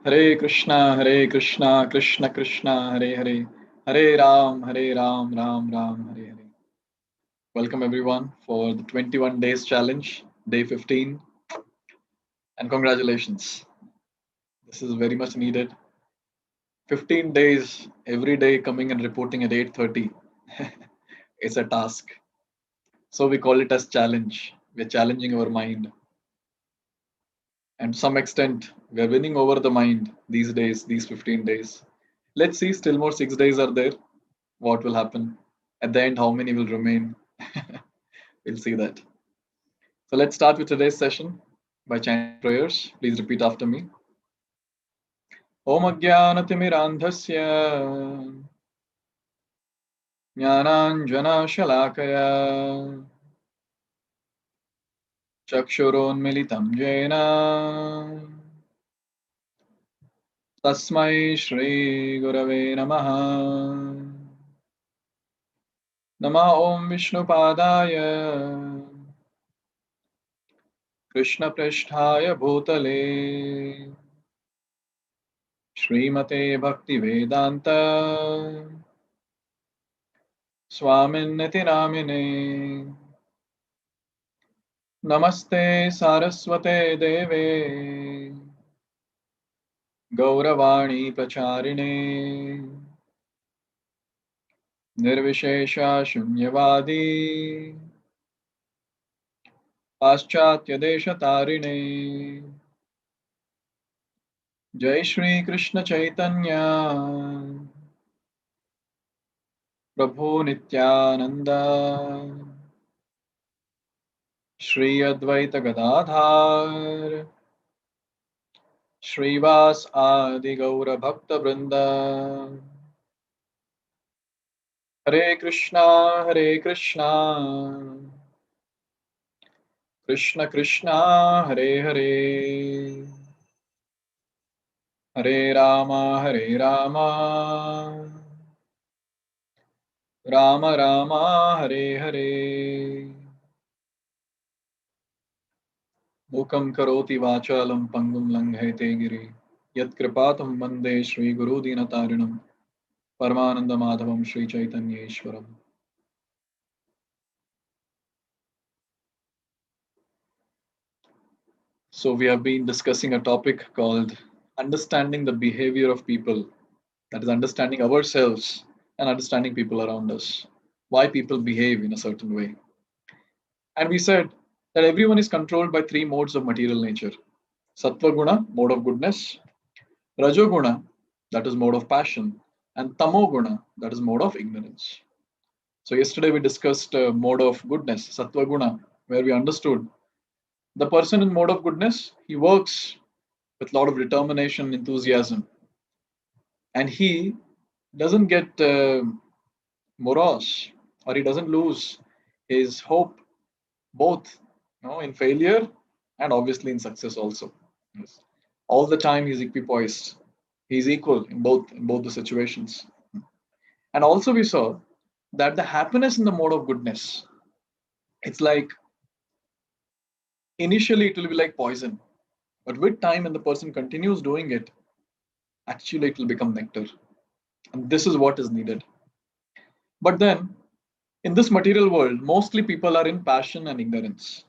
Hare Krishna, Krishna Krishna, Hare Hare, Hare Ram, Ram Ram, Hare Hare. Welcome everyone for the 21 days challenge, day 15, and congratulations. This is very much needed. 15 days, every day coming and reporting at 8:30. It's a task. So we call it as challenge. We're challenging our mind. And to some extent, we're winning over the mind these days, these 15 days. Let's see, still more 6 days are there. What will happen? At the end, how many will remain? We'll see that. So let's start with today's session by chanting prayers. Please repeat after me. Om Ajnanatimirandhasya Jnananjana Shalakaya Chakshuronmilitam Jena Tasmai Shri Gurave Namaha Nama Om Vishnupadaya Krishna Prishthaya Bhutale Srimate Bhaktivedanta Swaminiti Namine Namaste Saraswate Deve Gauravani Pacharine Nirvishesha Shunyavadi Paschatya Desha Tarine Jai Shri Krishna Chaitanya Prabhu Nityananda Shri Advaita Gadadhar Shrivas Adi Gaura Bhakta Vrinda Hare Krishna Krishna Krishna Hare Hare Hare Rama Rama Rama Hare Hare Mukam Karoti Vachalam Pangum Langhete Giri Yat Kripatam Vande Shri Guru Dinatarinam Paramananda Madhavam Shri Chaitanya Ishwaram. So we have been discussing a topic called understanding the behavior of people. That is understanding ourselves and understanding people around us. Why people behave in a certain way. And we said that everyone is controlled by three modes of material nature. Sattva guna, mode of goodness, Rajoguna, that is mode of passion, and Tamoguna, that is mode of ignorance. So yesterday we discussed mode of goodness, Sattva guna, where we understood the person in mode of goodness, he works with a lot of determination, enthusiasm, and he doesn't get morose, or he doesn't lose his hope both in failure and obviously in success also. Yes. All the time he's equipoised. He's equal in both the situations. And also we saw that the happiness in the mode of goodness, it's like initially it will be like poison. But with time and the person continues doing it, actually it will become nectar. And this is what is needed. But then in this material world, mostly people are in passion and ignorance.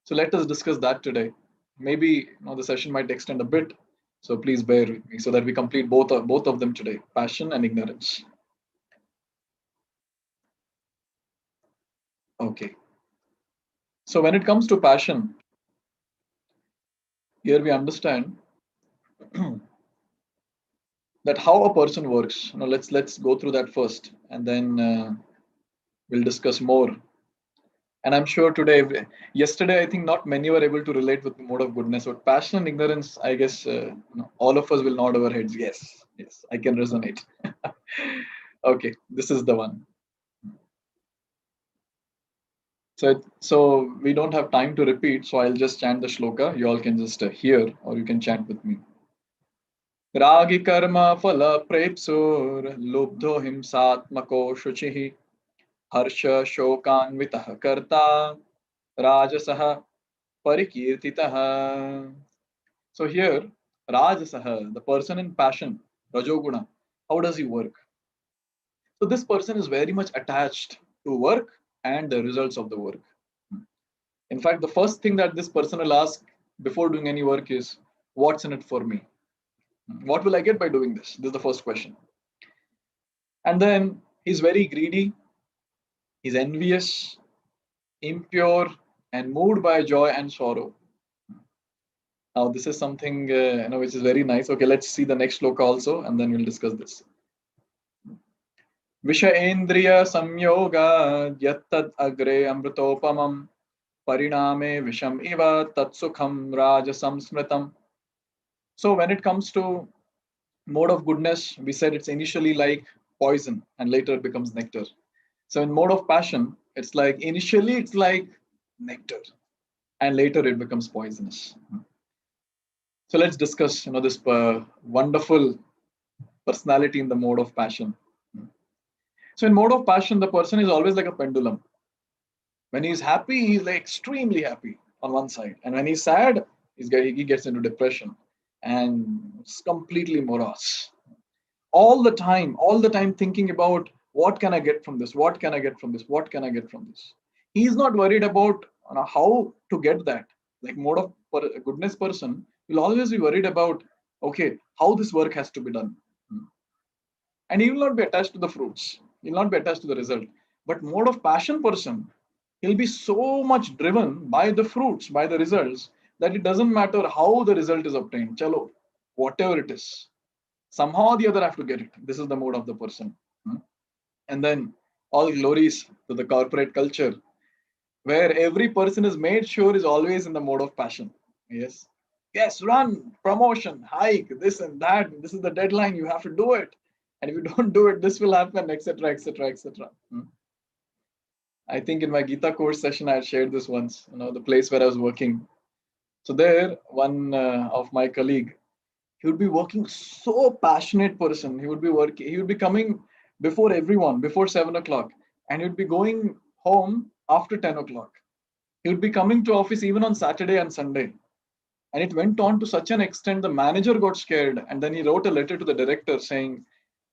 So let us discuss that today. Maybe the session might extend a bit, so please bear with me so that we complete both of them today: passion and ignorance. Okay. So when it comes to passion, here we understand that how a person works. Let's go through that first, and then we'll discuss more. And I'm sure today, yesterday, I think not many were able to relate with the mode of goodness, but passion and ignorance, I guess all of us will nod our heads. Yes, yes, I can resonate. Okay, this is the one. So we don't have time to repeat, so I'll just chant the shloka. You all can just hear, or you can chant with me. Ragi karma phala prepsur lubdho himsatmako shuchihi harsha shokanvitah karta rajasah parikirtitah. So here Rajasaha, the person in passion, Rajoguna, how does he work? So this person is very much attached to work and the results of the work. In fact, the first thing that this person will ask before doing any work is, what's in it for me? What will I get by doing this? This is the first question. And then he's very greedy, he's envious, impure, and moved by joy and sorrow. Now, this is something which is very nice. Okay, let's see the next sloka also, and then we'll discuss this. Vishaendriya samyoga yattad agre amritopamam pariname visham iva tatsukham rajasam smritam. So when it comes to mode of goodness, we said it's initially like poison and later it becomes nectar. So in mode of passion, it's like initially it's like nectar and later it becomes poisonous. So let's discuss this wonderful personality in the mode of passion. So in mode of passion, the person is always like a pendulum. When he's happy, he's like extremely happy on one side, and when he's sad, he gets into depression, and it's completely morose. All the time thinking about what can I get from this, what can I get from this, what can I get from this. He's not worried about how to get that. Like mode of goodness person will always be worried about, okay, how this work has to be done. And he will not be attached to the fruits. He will not be attached to the result. But mode of passion person, he'll be so much driven by the fruits, by the results, that it doesn't matter how the result is obtained. Chalo, whatever it is, somehow or the other I have to get it. This is the mode of the person. And then all glories to the corporate culture, where every person is made sure is always in the mode of passion. Yes, run, promotion, hike, this and that. This is the deadline. You have to do it. And if you don't do it, this will happen, etc., etc., etc. I think in my Gita course session, I had shared this once, the place where I was working. So there, one of my colleague, he would be working so passionate person. He would be coming before everyone, before 7 o'clock, and he would be going home after 10 o'clock. He would be coming to office even on Saturday and Sunday. And it went on to such an extent, the manager got scared, and then he wrote a letter to the director saying,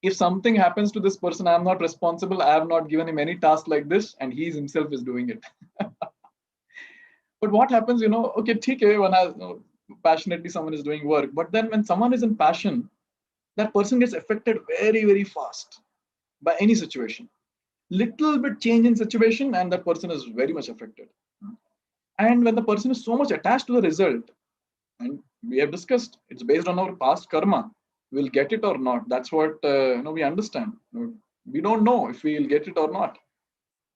if something happens to this person, I'm not responsible. I have not given him any task like this, and he himself is doing it. But what happens, okay, okay, passionately someone is doing work, but then when someone is in passion, that person gets affected very, very fast by any situation. Little bit change in situation, and that person is very much affected. And when the person is so much attached to the result, and we have discussed, it's based on our past karma, we'll get it or not. That's what we understand. We don't know if we'll get it or not.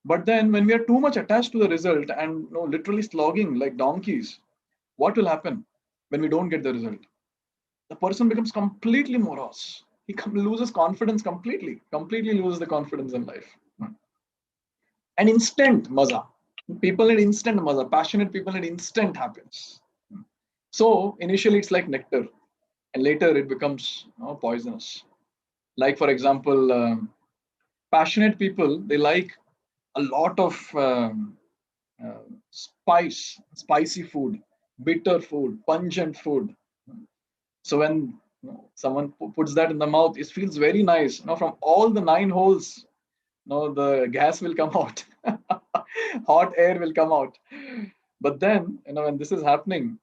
But then when we are too much attached to the result and literally slogging like donkeys, what will happen when we don't get the result? The person becomes completely morose. He loses confidence completely loses the confidence in life. And instant maza. People need instant maza. Passionate people need instant happiness. So initially it's like nectar, and later it becomes poisonous. Like for example, passionate people, they like a lot of spicy food, bitter food, pungent food. So when someone puts that in the mouth, it feels very nice. From all the 9 holes, the gas will come out, hot air will come out. But then, when this is happening,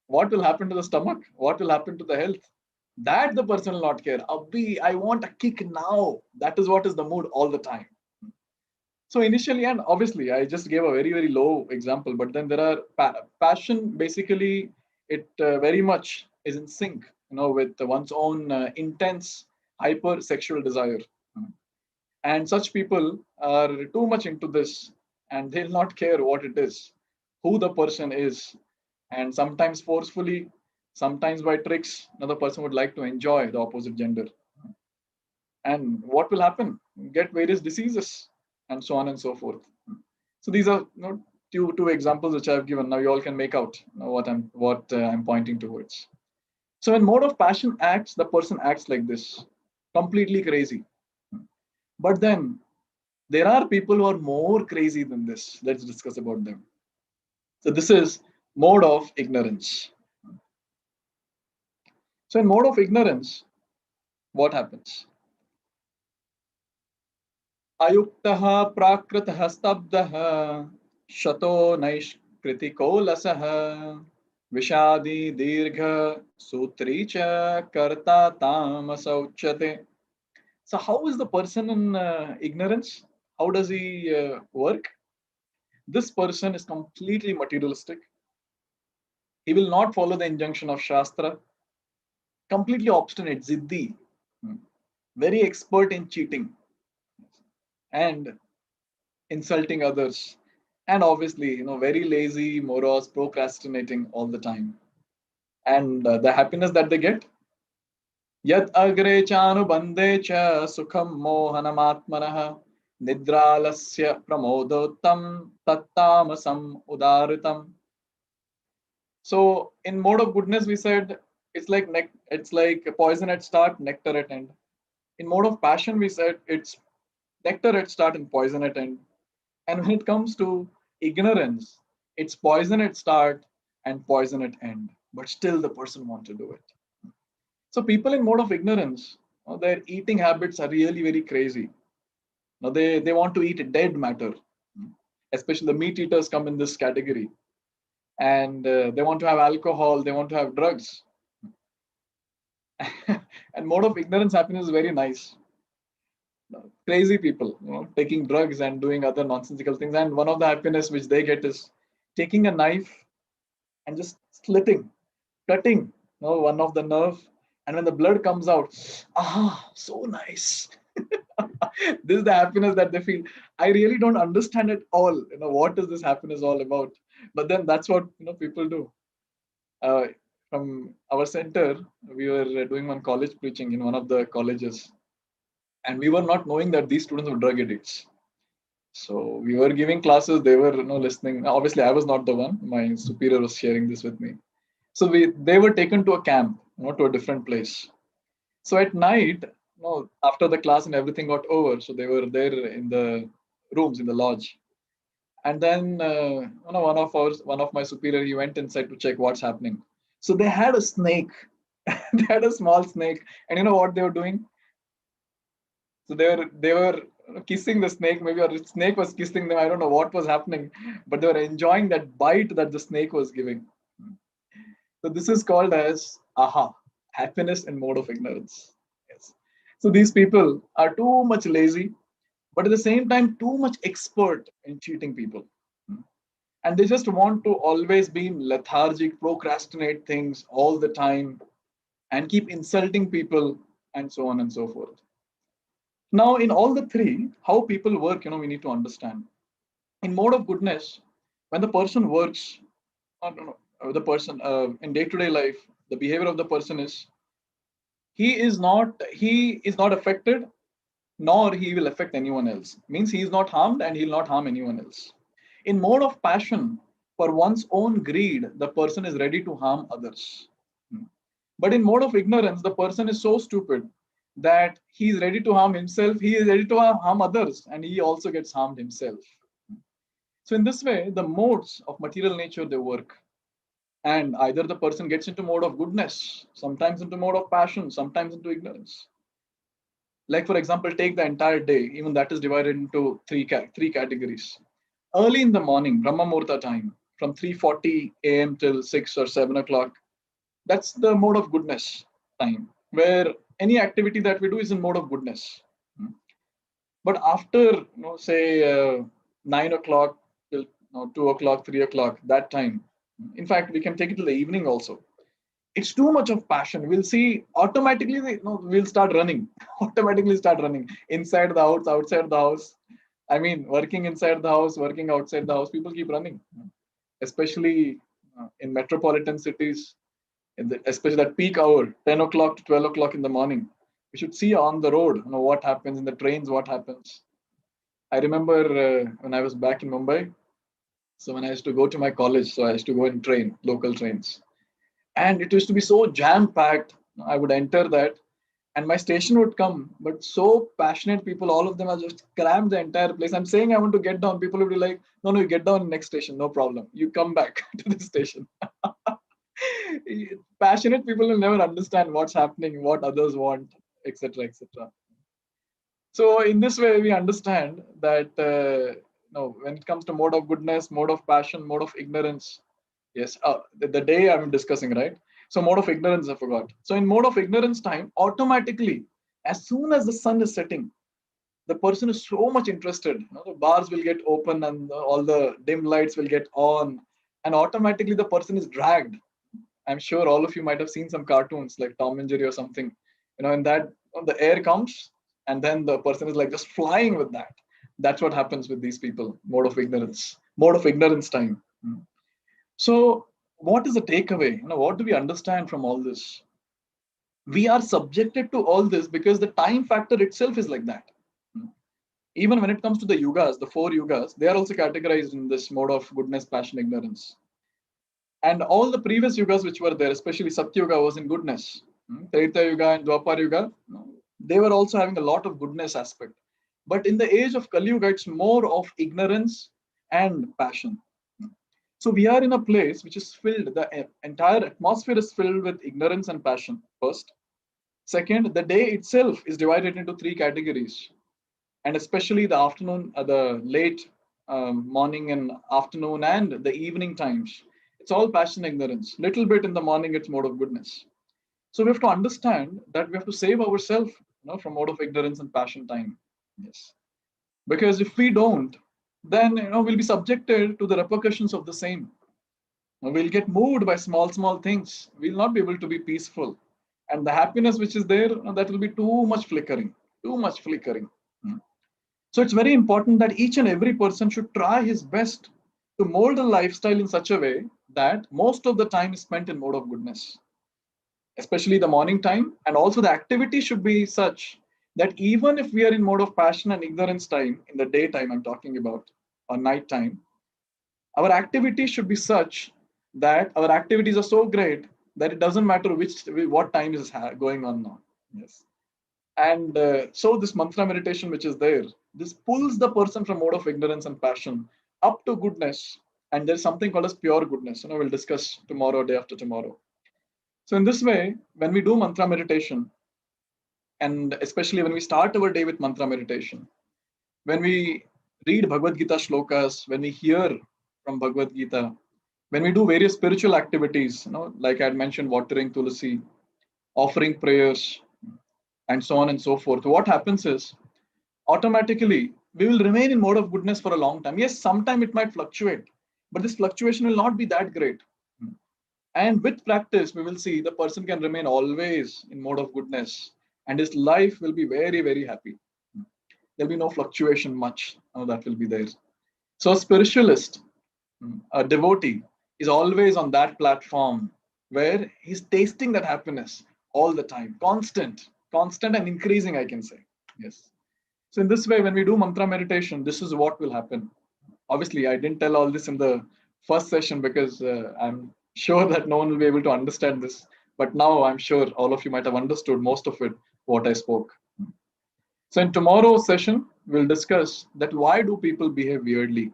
what will happen to the stomach? What will happen to the health? That the person will not care. Abhi, I want a kick now. That is what is the mood all the time. So initially, and obviously, I just gave a very, very low example, but then there are passion. Basically, it very much is in sync, with one's own intense hyper sexual desire. And such people are too much into this, and they'll not care what it is, who the person is, and sometimes forcefully, sometimes by tricks, another person would like to enjoy the opposite gender. And what will happen? Get various diseases, and so on and so forth. So these are two examples which I've given. Now you all can make out what I'm pointing towards. So when mode of passion acts, the person acts like this, completely crazy. But then there are people who are more crazy than this. Let's discuss about them. So this is mode of ignorance. So in mode of ignorance, what happens? Ayuktaha prakritah stabdah shato naishkritiko lasah vishadi dirgha sutri cha karta tamasa uchyate. So how is the person in ignorance? How does he work? This person is completely materialistic. He will not follow the injunction of Shastra. Completely obstinate, ziddi, very expert in cheating and insulting others, and obviously, very lazy, morose, procrastinating all the time. And the happiness that they get, yat agre chanu bande cha sukham mohanamatmanah nidralasya pramodottam tattamasam udaritam. So in mode of goodness, we said it's like poison at start, nectar at end. In mode of passion, we said it's nectar at start and poison at end. And when it comes to ignorance, it's poison at start and poison at end. But still, the person wants to do it. So people in mode of ignorance, their eating habits are really very crazy. Now they want to eat dead matter. Especially the meat eaters come in this category, and they want to have alcohol, they want to have drugs. And mode of ignorance happiness is very nice. Crazy people, taking drugs and doing other nonsensical things. And one of the happiness which they get is taking a knife and just slitting, cutting, one of the nerve. And when the blood comes out, so nice. This is the happiness that they feel. I really don't understand it all. What is this happiness all about? But then that's what people do. Uh, from our center, we were doing one college preaching in one of the colleges, and we were not knowing that these students were drug addicts. So we were giving classes, they were listening. Obviously, I was not the one. My superior was sharing this with me. So they were taken to a camp, to a different place. So at night, after the class and everything got over, so they were there in the rooms in the lodge. And then one of my superior, he went inside to check what's happening. So they had a snake. They had a small snake, and you know what they were doing? So they were kissing the snake, maybe, or the snake was kissing them. I don't know what was happening, but they were enjoying that bite that the snake was giving. So this is called as happiness in mode of ignorance. Yes. So these people are too much lazy, but at the same time too much expert in cheating people. And they just want to always be lethargic, procrastinate things all the time, and keep insulting people, and so on and so forth. Now, in all the three, how people work, we need to understand. In mode of goodness, when the person works, the person in day-to-day life, the behavior of the person is he is not affected, nor he will affect anyone else. Means he is not harmed and he will not harm anyone else. In mode of passion, for one's own greed, the person is ready to harm others. But in mode of ignorance, the person is so stupid that he is ready to harm himself, he is ready to harm others, and he also gets harmed himself. So in this way, the modes of material nature, they work. And either the person gets into mode of goodness, sometimes into mode of passion, sometimes into ignorance. Like, for example, take the entire day, even that is divided into three categories. Early in the morning, Brahma Muhurta time, from 3:40 a.m. till 6 or 7 o'clock, that's the mode of goodness time, where any activity that we do is in mode of goodness. But after, say, 9 o'clock till 2 o'clock, 3 o'clock, that time, in fact, we can take it to the evening also. It's too much of passion. We'll see automatically, we'll start running, automatically start running inside the house, outside the house. I mean, working inside the house, working outside the house, people keep running, especially in metropolitan cities, especially that peak hour, 10 o'clock to 12 o'clock in the morning. We should see on the road, what happens in the trains, what happens. I remember when I was back in Mumbai. So when I used to go to my college, so I used to go in train, local trains. And it used to be so jam-packed. I would enter that and my station would come, but so passionate people, all of them are just crammed the entire place. I'm saying I want to get down. People would be like, no, you get down next station, no problem. You come back to the station. Passionate people will never understand what's happening, what others want, etc., etc. So in this way, we understand that when it comes to mode of goodness, mode of passion, mode of ignorance. Yes, the day I'm discussing, right? So mode of ignorance, I forgot. So in mode of ignorance time, automatically, as soon as the sun is setting, the person is so much interested. The bars will get open and all the dim lights will get on, and automatically the person is dragged. I'm sure all of you might have seen some cartoons like Tom and Jerry or something. In that the air comes and then the person is like just flying with that. That's what happens with these people. Mode of ignorance time. So, what is the takeaway? What do we understand from all this? We are subjected to all this because the time factor itself is like that. Even when it comes to the yugas, the four yugas, they are also categorized in this mode of goodness, passion, ignorance. And all the previous yugas which were there, especially Satyuga, was in goodness. Treta Yuga and Dwapar Yuga, they were also having a lot of goodness aspect. But in the age of Kali Yuga, it's more of ignorance and passion. So we are in a place which is filled, the entire atmosphere is filled with ignorance and passion, first. Second, the day itself is divided into three categories. And especially the afternoon, the late morning and afternoon and the evening times. It's all passion ignorance. Little bit in the morning, it's mode of goodness. So we have to understand that we have to save ourselves from mode of ignorance and passion time. Yes. Because if we don't, then we'll be subjected to the repercussions of the same. We'll get moved by small things. We'll not be able to be peaceful. And the happiness which is there, that will be too much flickering, too much flickering. So it's very important that each and every person should try his best to mold a lifestyle in such a way that most of the time is spent in mode of goodness, especially the morning time. And also the activity should be such that even if we are in mode of passion and ignorance time, in the daytime I'm talking about, or night time, our activities should be such that our activities are so great that it doesn't matter what time is going on now. Yes. And so this mantra meditation which is there, this pulls the person from mode of ignorance and passion up to goodness. And there's something called as pure goodness. We'll discuss tomorrow, day after tomorrow. So in this way, when we do mantra meditation, and especially when we start our day with mantra meditation, when we read Bhagavad Gita shlokas, when we hear from Bhagavad Gita, when we do various spiritual activities, like I had mentioned, watering tulsi, offering prayers, and so on and so forth, what happens is automatically we will remain in mode of goodness for a long time. Yes, sometime it might fluctuate, but this fluctuation will not be that great. And with practice, we will see the person can remain always in mode of goodness and his life will be very, very happy. There'll be no fluctuation much that will be there. So, a spiritualist, a devotee, is always on that platform where he's tasting that happiness all the time, constant and increasing, I can say. Yes. So, in this way, when we do mantra meditation, this is what will happen. Obviously, I didn't tell all this in the first session because I'm sure that no one will be able to understand this. But now I'm sure all of you might have understood most of it, what I spoke. So in tomorrow's session, we'll discuss that why do people behave weirdly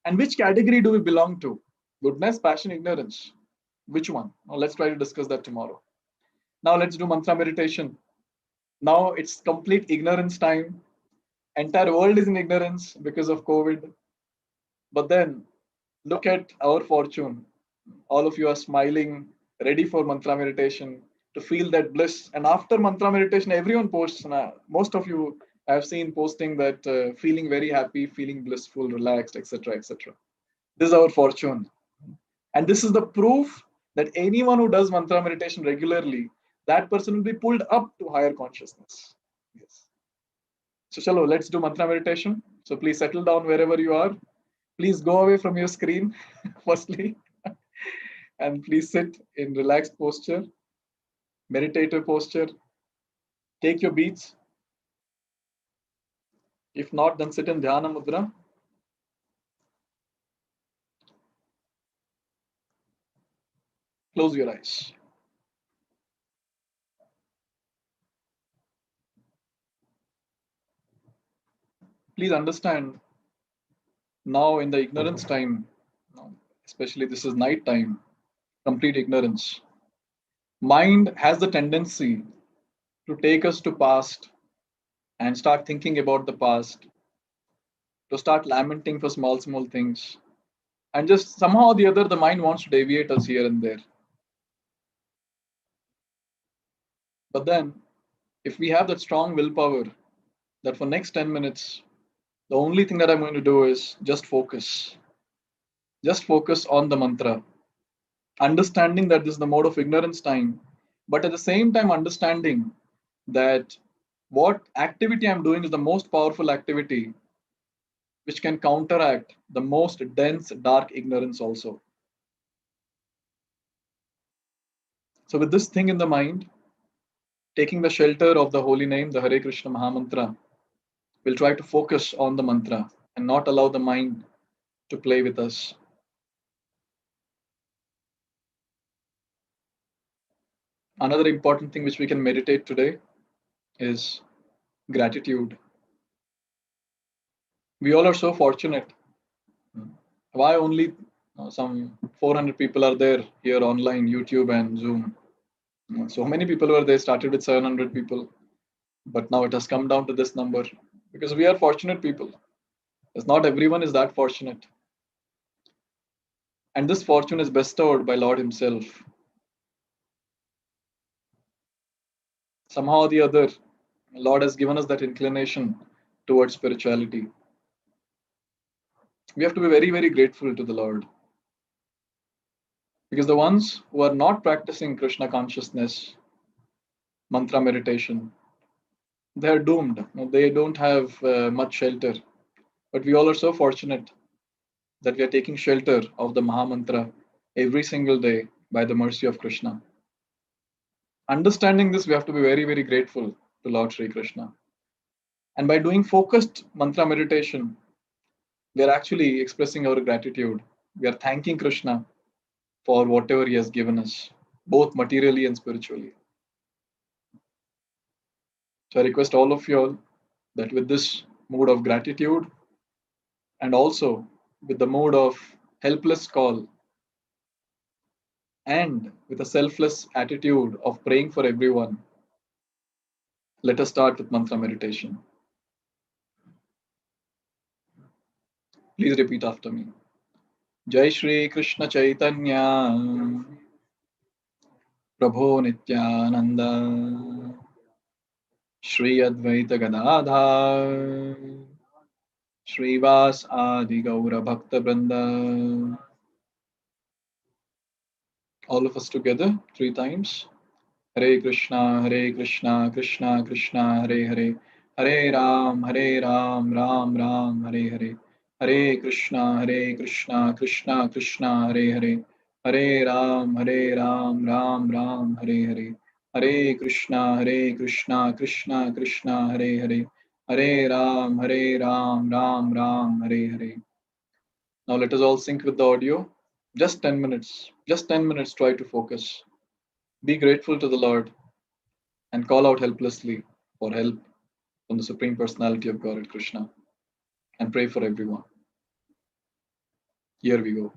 and which category do we belong to? Goodness, passion, ignorance. Which one? Now let's try to discuss that tomorrow. Now let's do mantra meditation. Now it's complete ignorance time. Entire world is in ignorance because of COVID. But then look at our fortune. All of you are smiling, ready for mantra meditation to feel that bliss. And after mantra meditation, everyone posts. Most of you I have seen posting that feeling very happy, feeling blissful, relaxed, etc., etc. This is our fortune. And this is the proof that anyone who does mantra meditation regularly, that person will be pulled up to higher consciousness. Yes. So, chalo, let's do mantra meditation. So, please settle down wherever you are. Please go away from your screen, firstly, and please sit in relaxed posture, meditative posture. Take your beats. If not, then sit in dhyana mudra. Close your eyes. Please understand now in the ignorance time, especially this is night time. complete ignorance. Mind has the tendency to take us to past and start thinking about the past, to start lamenting for small things. And just somehow or the other, the mind wants to deviate us here and there. But then, if we have that strong willpower, that for next 10 minutes, the only thing that I'm going to do is just focus. Just focus on the mantra. Understanding that this is the mode of ignorance time, but at the same time, understanding that what activity I'm doing is the most powerful activity which can counteract the most dense, dark ignorance also. So, with this thing in the mind, taking the shelter of the holy name, the Hare Krishna Mahamantra, we'll try to focus on the mantra and not allow the mind to play with us. Another important thing which we can meditate today is gratitude. We all are so fortunate. Why only some 400 people are there here online, YouTube and Zoom? So many people were there, started with 700 people, but now it has come down to this number because we are fortunate people. Because not everyone is that fortunate. And this fortune is bestowed by Lord Himself. Somehow or the other, Lord has given us that inclination towards spirituality. We have to be very grateful to the Lord. Because the ones who are not practicing Krishna consciousness, mantra meditation, they are doomed. They don't have much shelter. But we all are so fortunate that we are taking shelter of the Mahamantra every single day by the mercy of Krishna. Understanding this, we have to be very grateful to Lord Sri Krishna. And by doing focused mantra meditation, we are actually expressing our gratitude. We are thanking Krishna for whatever He has given us, both materially and spiritually. So I request all of you all that with this mood of gratitude and also with the mood of helpless call and with a selfless attitude of praying for everyone, let us start with mantra meditation. Please repeat after me. Jai Shri Krishna Chaitanya Prabhu Nityananda Shri Advaita Gadadhar Shrivas Adi Gaura Bhakta Vrinda. All of us together 3 times. Hare Krishna, Krishna Krishna, Hare Hare, Hare Ram, Ram Ram, Hare Hare, Hare Krishna, Krishna Krishna, Hare Hare, Hare Ram, Ram Ram, Hare Hare, Hare Krishna, Krishna Krishna, Hare Hare, Hare Ram, Ram Ram, Hare Hare. Now let us all sync with the audio. Just 10 minutes. Just 10 minutes. Try to focus. Be grateful to the Lord and call out helplessly for help from the Supreme Personality of Godhead Krishna and pray for everyone. Here we go.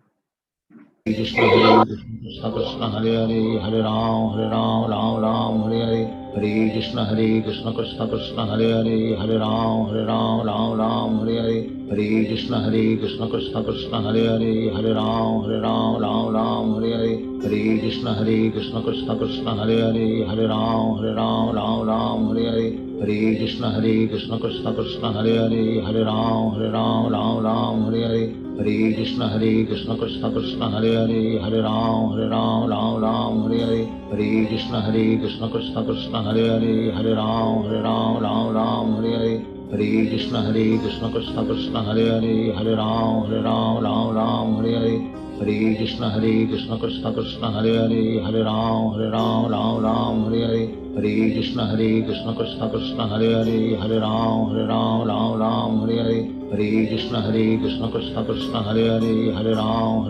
Krishna Krishna Krishna Hare Hare Hare Ram Ram Ram Hare Hare Hare Krishna Krishna Krishna Hare Hare Hare Ram Ram Hare Hare Hare Krishna Krishna Krishna Hare Hare Hare Ram Ram Hare Hare Hare Krishna Krishna Krishna Hare Hare Hare Ram Hare Hare Hare Krishna Krishna Krishna Hare Hare Hare Ram Hare Hare Hare Krishna Krishna Krishna Hare Hare Hare Ram Hare Hare Hare Krishna Krishna Krishna Hare Hare Hare Ram Hare Hare Hare Krishna Krishna Krishna Hare Hare Hare Ram Hare Hare Hare Krishna Krishna Krishna Hare Hare Hare Ram Hare Hare Hare Krishna Krishna Krishna Hare Hare Hare Ram Hare Hare Hare Krishna Krishna Krishna Hare Hare, Hare Ram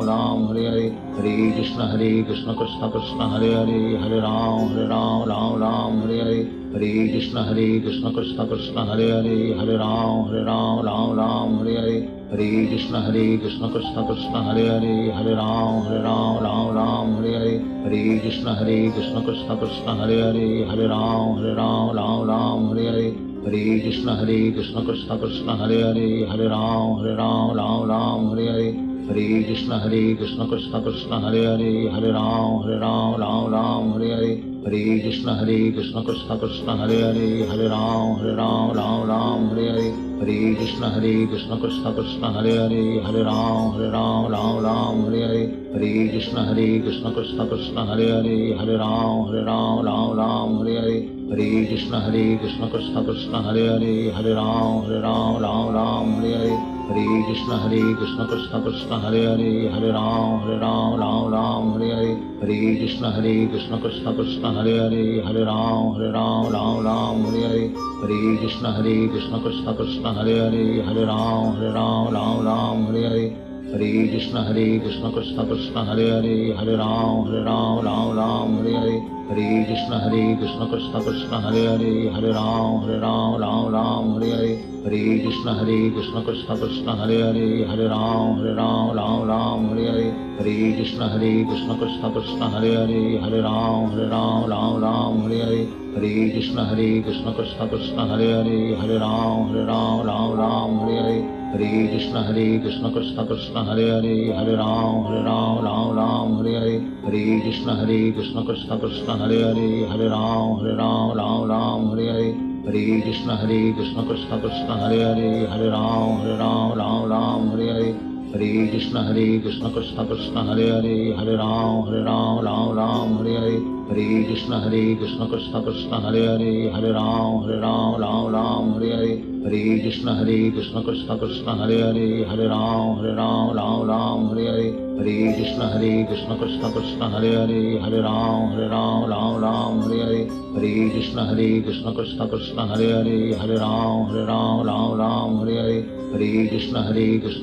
Ram Hare Hare, Hare Krishna Krishna Krishna Hare Hare, Hare Ram Ram Hare Hare, Hare Krishna Krishna Krishna Hare Hare, Hare Ram Ram Hare Hare, Hare Krishna Krishna Krishna Hare Hare, Hare Ram Ram Hare Hare, Hare Krishna Krishna Krishna Hare Hare, Hare Ram Ram Hare Hare, Hare Krishna Krishna Krishna Hare Hare, Hare Ram Ram Hare Hare, Hare Krishna Krishna Krishna Hare Hare, Hare Ram Ram Hare Hare, Hare Krishna Krishna Krishna Hare Hare, Hare Ram Ram Hare Hare, Hare Krishna Krishna Krishna Hare Hare, Hare Ram Ram Hare Hare, Hare Krishna Krishna Krishna Hare Hare, Hare Ram Ram Hare Hare, Hare Krishna Krishna Krishna Hare Hare, Hare Ram Ram Hare Hare, Hare Krishna Krishna Krishna Hare Hare, Hare Ram Ram Hare Hare, Hare Krishna Krishna Krishna Hare Hare, Hare Ram Ram Hare Hare, Hare Krishna Krishna Krishna Hare Hare, Hare Ram Ram Hare Hare, Hare Krishna Krishna Krishna Hare Hare, Hare Ram Ram Hare Hare, Hare Krishna Krishna Krishna Hare Hare, Hare Ram Ram Hare Hare, Hare Krishna Krishna Krishna Hare Hare, Hare Ram Ram Hare Hare, Hare Krishna Krishna Krishna Hare Hare, Hare Ram Ram Hare Hare, Hare Krishna Krishna Krishna Hare Hare, Hare Ram Ram Hare Hare, Hare Krishna Krishna Krishna Hare Hare, Hare Ram Ram Hare Hare, Hare Krishna Krishna Krishna Hare Hare, Hare Ram Ram Hare Hare, Hare Krishna Krishna Krishna Hare Hare, Hare Ram Ram Hare Hare, Hare Krishna Krishna Krishna Hare Hare, Hare Ram Ram Hare Hare, Hare Krishna Krishna Krishna Hare Hare, Hare Ram Ram Hare Hare, Hare Krishna Krishna Krishna Hare Hare, Hare Ram Ram Hare Hare, Hare Krishna Krishna Krishna Hare Hare, Hare Ram Ram Hare Hare, Hare Krishna Krishna Krishna Hare Hare, Hare Ram Ram Hare Hare, Hare Krishna Krishna Krishna Hare Hare, Hare Ram Ram Hare Hare, Hare Krishna Krishna Krishna Hare Hare, Hare Ram Ram Hare Hare, Hare Krishna Krishna Krishna Hare Hare, Hare Ram Ram Hare Hare, Hare Krishna Krishna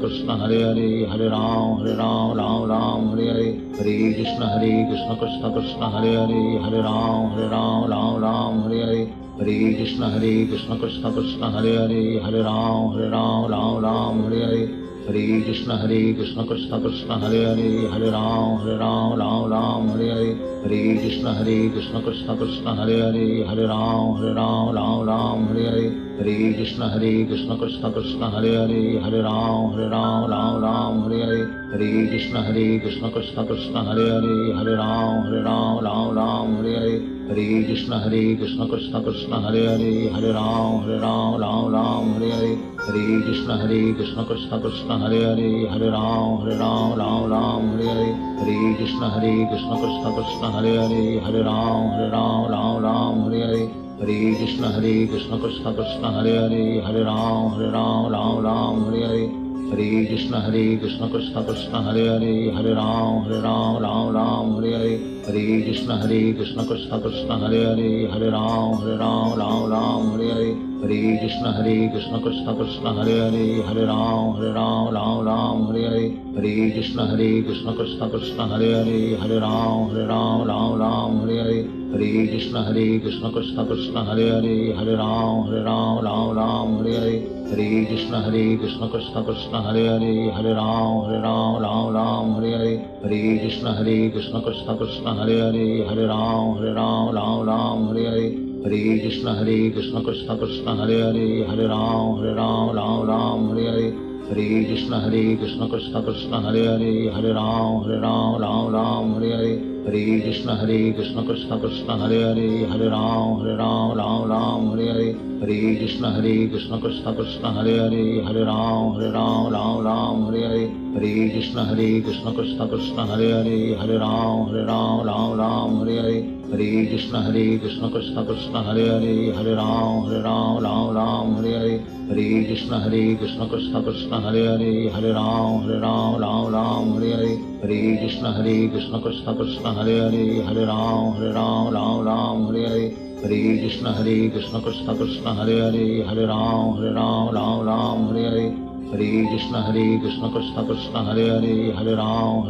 Krishna Hare Hare, Hare Ram Ram Hare Hare, Hare Krishna Krishna Krishna Hare Hare, Hare Ram Ram Hare Hare, Hare Krishna Krishna Krishna Hare Hare, Hare Ram Ram Hare Hare, Hare Krishna Krishna Krishna Hare Hare, Hare Ram Ram Hare Hare, Hare Krishna Krishna Krishna Hare Hare, Hare Ram Ram Hare Hare, Hare Krishna Krishna Krishna Hare Hare, Hare Ram Ram Hare Hare, Hare Krishna Krishna Krishna Hare Hare, Hare Ram Ram Hare Hare, Hare Krishna Krishna Krishna Hare Hare, Hare Ram Ram Hare Hare, Hare Krishna Krishna Krishna Hare Hare, Hare Ram Ram Hare Hare, Hare Krishna Krishna Krishna Hare Hare, Hare Ram Ram Hare Hare, Hare Krishna Krishna Krishna Hare Hare, Hare Ram Ram Hare Hare, Hare Krishna Krishna Krishna Hare Hare, Hare Ram Ram Hare Hare, Hare Krishna Krishna Krishna Hare Hare, Hare Ram Ram Hare Hare, Hare Krishna Krishna Krishna Hare Hare, Hare Ram Ram Hare Hare, Hare Krishna Krishna Krishna Hare Hare, Hare Ram Ram Hare Hare, Hare Krishna Krishna Krishna Hare Hare, Hare Ram Ram Hare Hare, Hare Krishna Krishna Krishna Hare Hare, Hare Ram Ram Hare Hare, Hare Krishna Krishna Krishna Hare Hare, Hare Ram Ram Hare Hare, Hare Krishna Krishna Krishna Hare Hare, Hare Ram Ram Hare Hare, Hare Krishna Krishna Krishna Hare Hare, Hare Ram Ram Hare Hare, Hare Krishna Krishna Krishna Hare Hare, Hare Ram Ram Hare Hare, Hare Krishna Krishna Krishna Hare Hare, Hare Ram Ram Hare Hare, Hare Krishna Krishna Krishna Hare Hare, Hare Ram Ram Hare Hare, Hare Krishna Krishna Krishna Hare Hare, Hare Ram Ram Ram Hare Hare. Hare Krishna Krishna Krishna Hare Hare, Hare Ram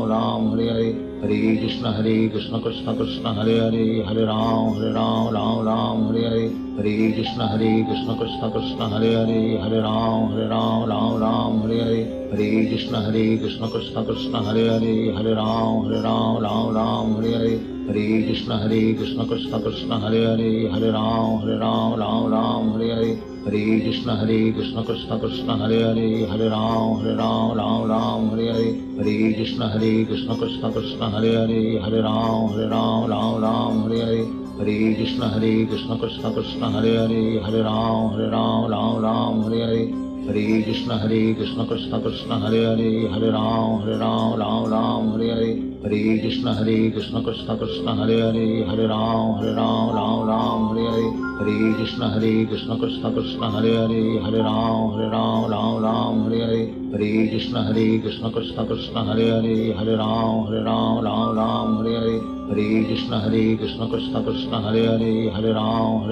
Ram Hare Hare. Hare Krishna Krishna Krishna Hare Hare, Hare Ram Ram Hare Hare. Hare Krishna Krishna Krishna Hare Hare, Hare Ram Ram Hare Hare. Hare Krishna Krishna Krishna Hare Hare, Hare Ram Ram Hare Hare. Hare Krishna Krishna Krishna Hare Hare, Hare Ram Ram Hare Hare. Hare Krishna Krishna Krishna Hare Hare, Hare Ram Ram Hare Hare. Hare Krishna Krishna Krishna Hare Hare, Hare Ram Ram Hare Hare. Hare Krishna Krishna Krishna Hare Hare, Hare Ram Ram Hare Hare. Hare Krishna Krishna Krishna Hare Hare, Hare Ram Ram Hare Hare. Hare Krishna Krishna Krishna Hare Hare, Hare Ram Ram Hare Hare. Hare Krishna Krishna Krishna Hare Hare, Hare Ram Ram Hare Hare. Hare Krishna Krishna Krishna Hare Hare, Hare Ram Ram Hare Hare. Hare Krishna Krishna Krishna Hare Hare, Hare Ram Ram Hare Hare. Hare Krishna Krishna Krishna Hare Hare, Hare Ram Ram Hare Hare. Hare Krishna Krishna Krishna Hare Hare, Hare Ram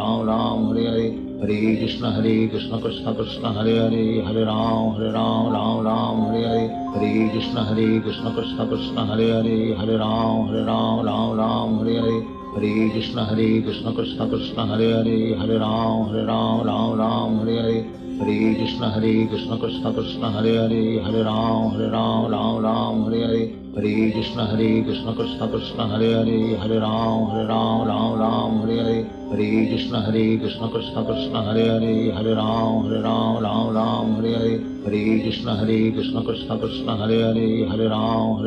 Ram Hare Hare. Hare Krishna Krishna Krishna Hare Hare, Hare Ram Ram Hare Hare. Hare Krishna Krishna Krishna Hare Hare, Hare Ram Ram Hare Hare. Hare Krishna Krishna Krishna Hare Hare, Hare Ram Ram Hare Hare. Hare Krishna Krishna Krishna Hare Hare, Hare Ram Ram Hare Hare. Hare Krishna Krishna Krishna Hare Hare, Hare Ram Ram Hare Hare. Hare Krishna Krishna Krishna Hare Hare, Hare Ram Ram Hare Hare. Hare Krishna Krishna Krishna Hare Hare, Hare Ram Ram Hare Hare. Hare Krishna Krishna Krishna Hare Hare, Hare Ram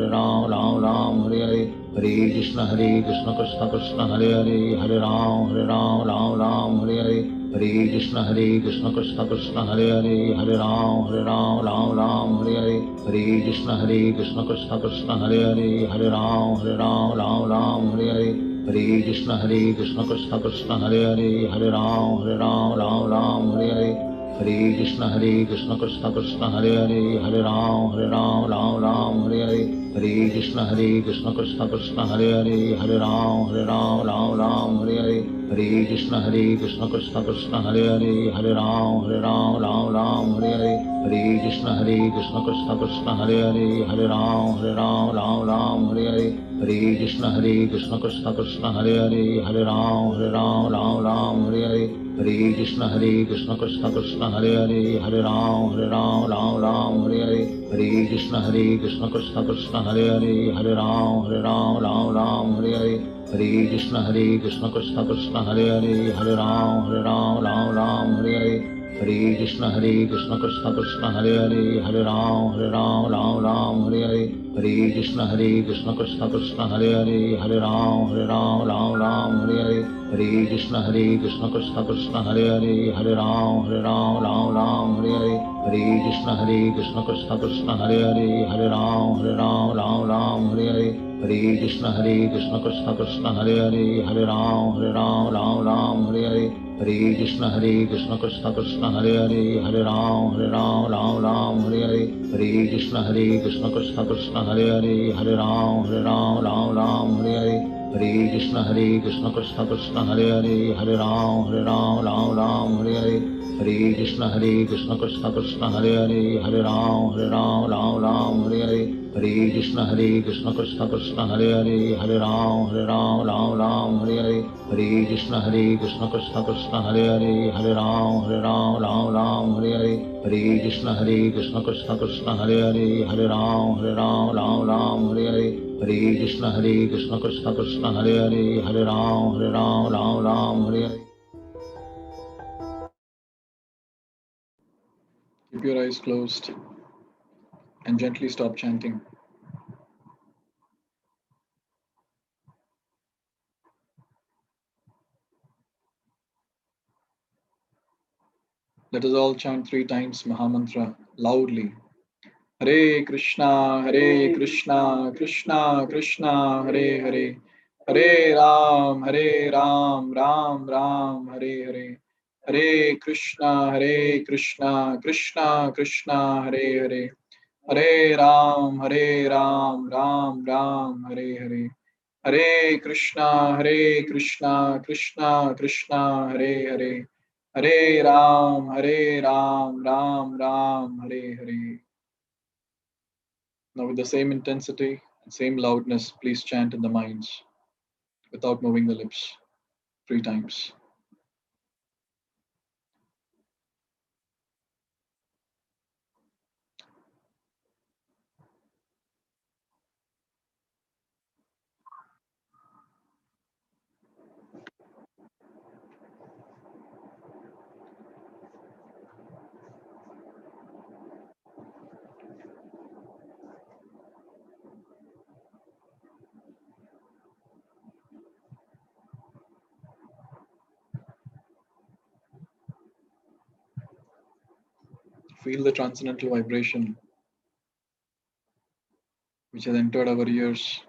Ram Hare Hare. Hare Krishna Krishna Krishna Hare Hare, Hare Ram Ram Hare Hare. Hare Krishna Krishna Krishna Hare Hare, Hare Ram Ram Hare Hare. Hare Krishna Krishna Krishna Hare Hare, Hare Ram Ram Hare Hare. Hare Krishna Krishna Krishna Hare Hare, Hare Ram Ram Hare Hare. Hare Krishna Krishna Krishna Hare Hare, Hare Ram Ram Hare Hare. Hare Krishna Krishna Krishna Hare Hare, Hare Ram Ram Hare Hare. Hare Krishna Krishna Krishna Hare Hare, Hare Ram Ram Hare Hare. Hare Krishna Krishna Krishna Hare Hare, Hare Ram Ram Hare Hare. Hare Krishna Krishna Krishna Hare Hare, Hare Ram Ram Hare Hare. Hare Krishna Krishna Krishna Hare Hare, Hare Ram Ram Hare Hare. Hare Krishna Krishna Krishna Hare Hare, Hare Ram Ram Hare Hare. Hare Krishna Krishna Krishna Hare Hare, Hare Ram Ram Hare Hare. Hare Krishna Krishna Krishna Hare Hare, Hare Ram Ram Hare Hare. Hare Krishna Krishna Krishna Hare Hare, Hare Ram Ram Hare Hare. Hare Krishna Krishna Krishna Hare Hare, Hare Ram Ram Hare Hare. Hare Krishna Krishna Krishna Hare Hare, Hare Ram Ram Hare Hare. Hare Krishna Krishna Krishna Hare Hare, Hare Ram Ram Hare Hare. Hare Krishna Krishna Krishna Hare Hare, Hare Ram Ram Hare Hare. Hare Krishna Krishna Krishna Hare Hare, Hare Ram Ram Hare Hare. Hare Krishna Krishna Krishna Hare Hare, Hare Ram Ram Hare Hare. Hare Krishna Krishna Krishna Hare Hare, Hare Ram Ram Hare Hare. Hare Krishna Krishna Krishna Hare Hare, Hare Ram Ram Hare Hare. Keep your eyes closed and gently stop chanting. Let us all chant 3 times Mahamantra loudly. Hare Krishna, Krishna Krishna, Hare Hare. Hare Ram, Ram Ram, Hare Hare. Hare Krishna, Krishna Krishna, Hare Hare. Hare Ram, Ram Ram, Hare Hare. Hare Krishna, Krishna Krishna, Hare Hare, Hare Ram, Ram Ram, Hare Hare. Now, with the same intensity and same loudness, please chant in the minds without moving the lips 3 times. Feel the transcendental vibration which has entered our ears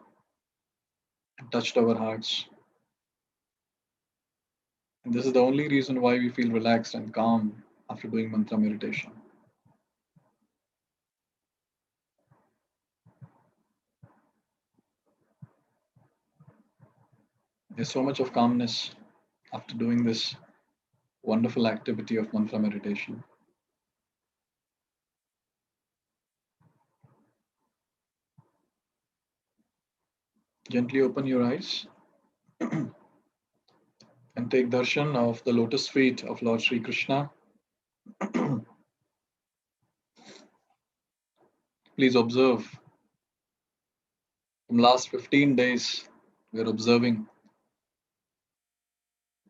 and touched our hearts. And this is the only reason why we feel relaxed and calm after doing mantra meditation. There's so much of calmness after doing this wonderful activity of mantra meditation. Gently open your eyes and take darshan of the lotus feet of Lord Sri Krishna. Please observe. From last 15 days, we are observing.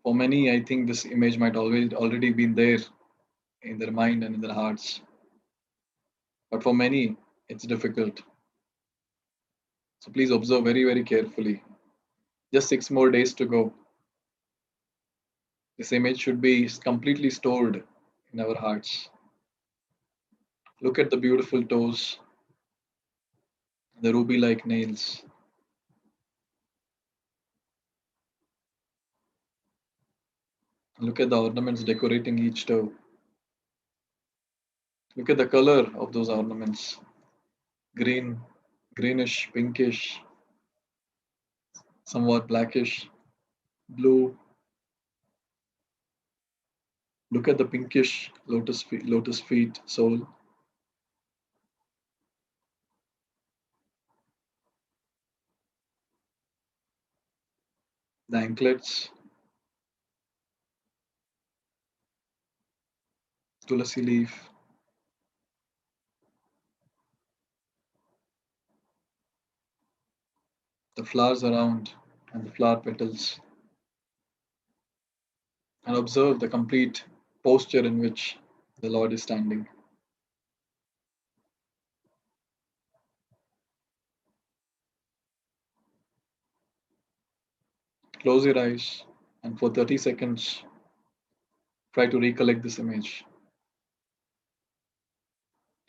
For many, I think this image might already been there in their mind and in their hearts. But for many, it's difficult. So please observe very, very carefully. Just 6 more days to go. This image should be completely stored in our hearts. Look at the beautiful toes, the ruby like nails. Look at the ornaments decorating each toe. Look at the color of those ornaments: green, greenish, pinkish, somewhat blackish, blue. Look at the pinkish lotus feet sole. The anklets, tulasi leaf, the flowers around, and the flower petals. And observe the complete posture in which the Lord is standing. Close your eyes and for 30 seconds try to recollect this image.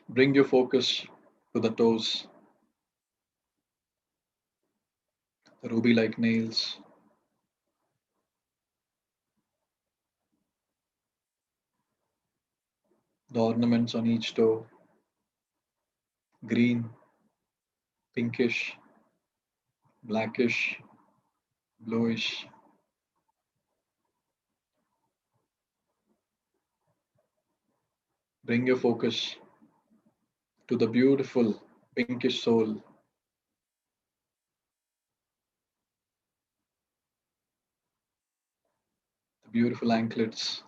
Bring your focus to the toes, the ruby like nails, the ornaments on each toe, green, pinkish, blackish, bluish. Bring your focus to the beautiful pinkish sole, the beautiful anklets,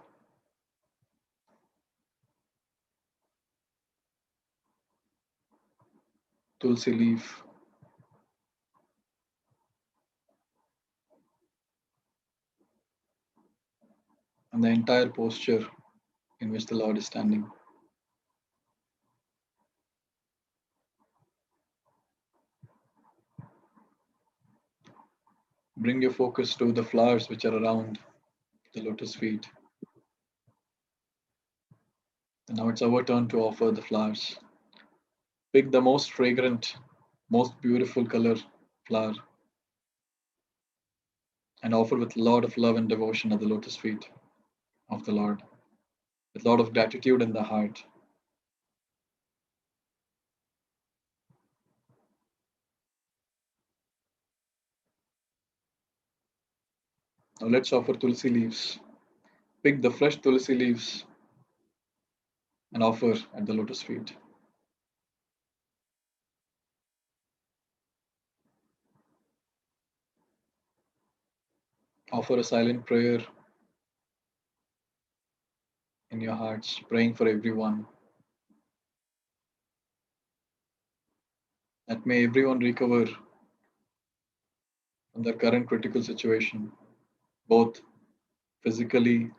tulsi leaf, and the entire posture in which the Lord is standing. Bring your focus to the flowers which are around the lotus feet. And now it's our turn to offer the flowers. Pick the most fragrant, most beautiful color flower and offer with a lot of love and devotion at the lotus feet of the Lord, with a lot of gratitude in the heart. Now let's offer tulsi leaves. Pick the fresh tulsi leaves and offer at the lotus feet. Offer a silent prayer in your hearts, praying for everyone, that may everyone recover from their current critical situation, both physically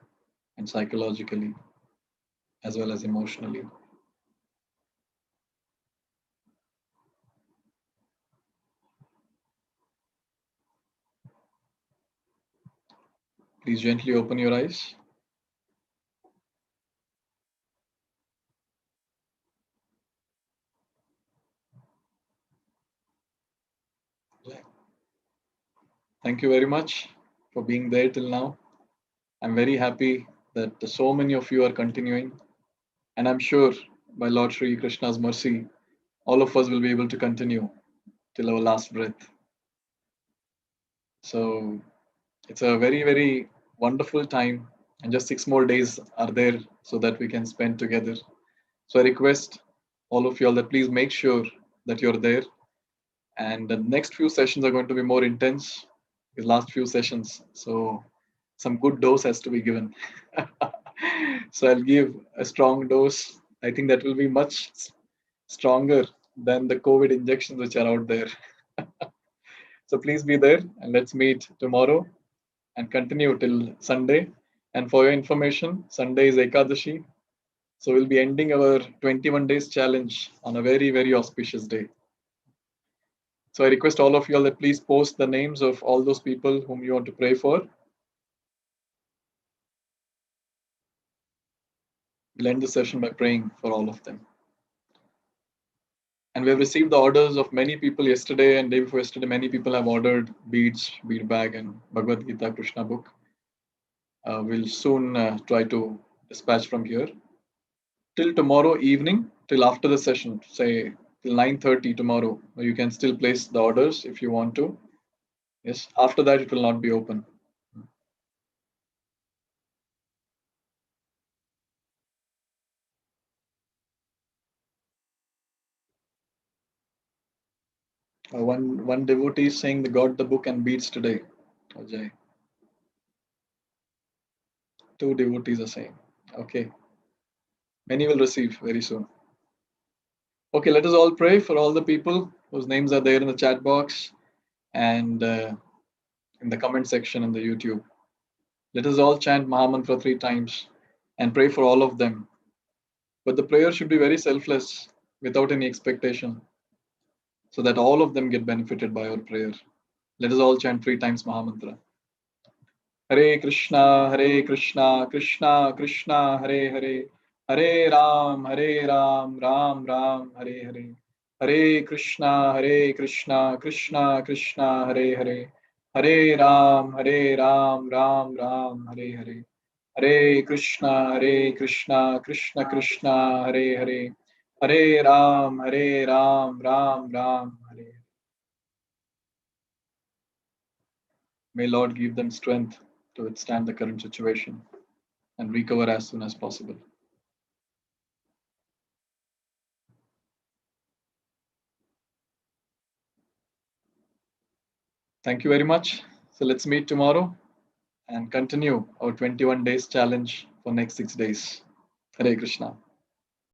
and psychologically, as well as emotionally. Please gently open your eyes. Thank you very much for being there till now. I'm very happy that so many of you are continuing, and I'm sure by Lord Sri Krishna's mercy, all of us will be able to continue till our last breath. So it's a very, very wonderful time, and just 6 more days are there so that we can spend together. So I request all of you all that please make sure that you're there. And the next few sessions are going to be more intense, the last few sessions. So some good dose has to be given. So I'll give a strong dose. I think that will be much stronger than the COVID injections which are out there. So please be there and let's meet tomorrow and continue till Sunday. And for your information, Sunday is Ekadashi. So we'll be ending our 21 days challenge on a very, very auspicious day. So I request all of you all that please post the names of all those people whom you want to pray for. We'll end the session by praying for all of them. And we have received the orders of many people yesterday and day before yesterday. Many people have ordered beads, bead bag, and Bhagavad Gita Krishna book. We'll soon try to dispatch from here. Till tomorrow evening, till after the session, say till 9:30 tomorrow, you can still place the orders if you want to. Yes, after that it will not be open. One devotee is saying they got the book and beads today. Ajay. Two devotees are saying. Okay. Many will receive very soon. Okay, let us all pray for all the people whose names are there in the chat box and in the comment section in the YouTube. Let us all chant Mahamantra 3 times and pray for all of them. But the prayer should be very selfless, without any expectation, so that all of them get benefited by our prayer. Let us all chant 3 times Mahamantra. Hare Krishna, Hare Krishna, Krishna Krishna, Hare Hare, Hare Ram, Ram Ram, Hare Hare. Hare Krishna, Krishna Krishna, Hare Hare, Hare Ram, Ram Ram, Hare Hare. Hare Krishna, Krishna Krishna, Hare Hare, Hare Ram, Ram Ram, Hare Hare. May Lord give them strength to withstand the current situation and recover as soon as possible. Thank you very much. So let's meet tomorrow and continue our 21 days challenge for next 6 days. Hare Krishna.